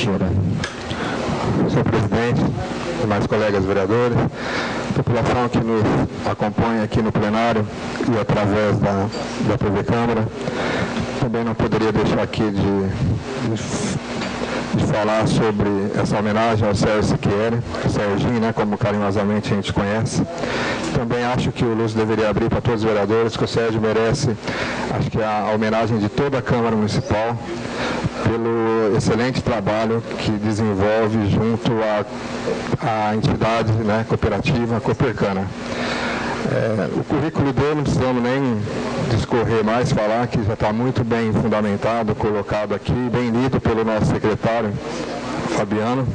Teixeira. Senhor presidente, demais colegas vereadores, população que nos acompanha aqui no plenário e através da TV Câmara, também não poderia deixar aqui de falar sobre essa homenagem ao Sérgio Siquieri, Serginho, né, como carinhosamente a gente conhece. Também acho que o Lúcio deveria abrir para todos os vereadores, que o Sérgio merece, acho que a homenagem de toda a Câmara Municipal, pelo excelente trabalho que desenvolve junto à entidade, né, cooperativa, a Copercana. O currículo dele não precisamos nem discorrer mais, falar que já está muito bem fundamentado, colocado aqui, bem lido pelo nosso secretário, Fabiano.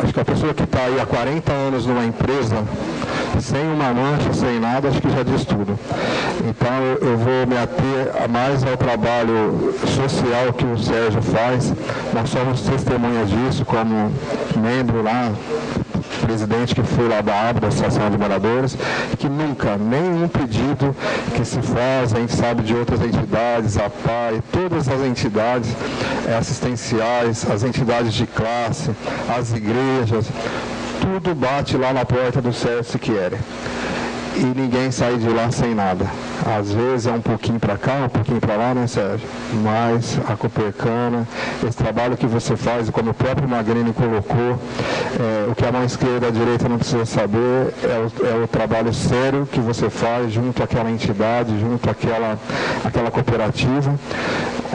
Acho que a pessoa que está aí há 40 anos numa empresa, sem uma mancha, sem nada, acho que já diz tudo. Então, eu vou me ater mais ao trabalho social que o Sérgio faz. Nós somos testemunhas disso, como membro lá, presidente que foi lá da ABA, da Associação de Moradores, que nunca, nenhum pedido que se faz, a gente sabe de outras entidades, a PAI, todas as entidades assistenciais, as entidades de classe, as igrejas, tudo bate lá na porta do Sérgio Siquieri. E ninguém sai de lá sem nada. Às vezes é um pouquinho para cá, um pouquinho para lá, né, Sérgio? Mas a Copercana, esse trabalho que você faz, como o próprio Magrini colocou, o que a mão esquerda e a direita não precisa saber, é o trabalho sério que você faz junto àquela entidade, junto àquela cooperativa,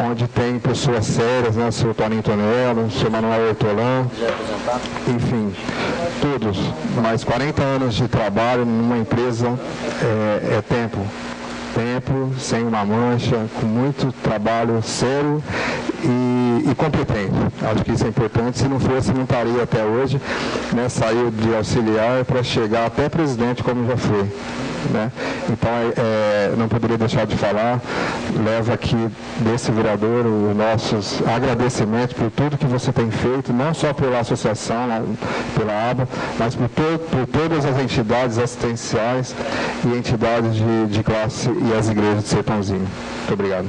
onde tem pessoas sérias, né, o senhor Toninho Tonello, o senhor Manuel Hortolã, enfim, todos. Mais 40 anos de trabalho numa empresa é tempo, sem uma mancha, com muito trabalho sério e competente. Acho que isso é importante. Se não fosse, não estaria até hoje, né? Saiu de auxiliar para chegar até presidente, como já foi, né? Então, não poderia deixar de falar. Levo aqui desse vereador os nossos agradecimentos por tudo que você tem feito, não só pela associação, pela ABA, mas por todas as entidades assistenciais e entidades de classe e as igrejas de Sertãozinho. Muito obrigado.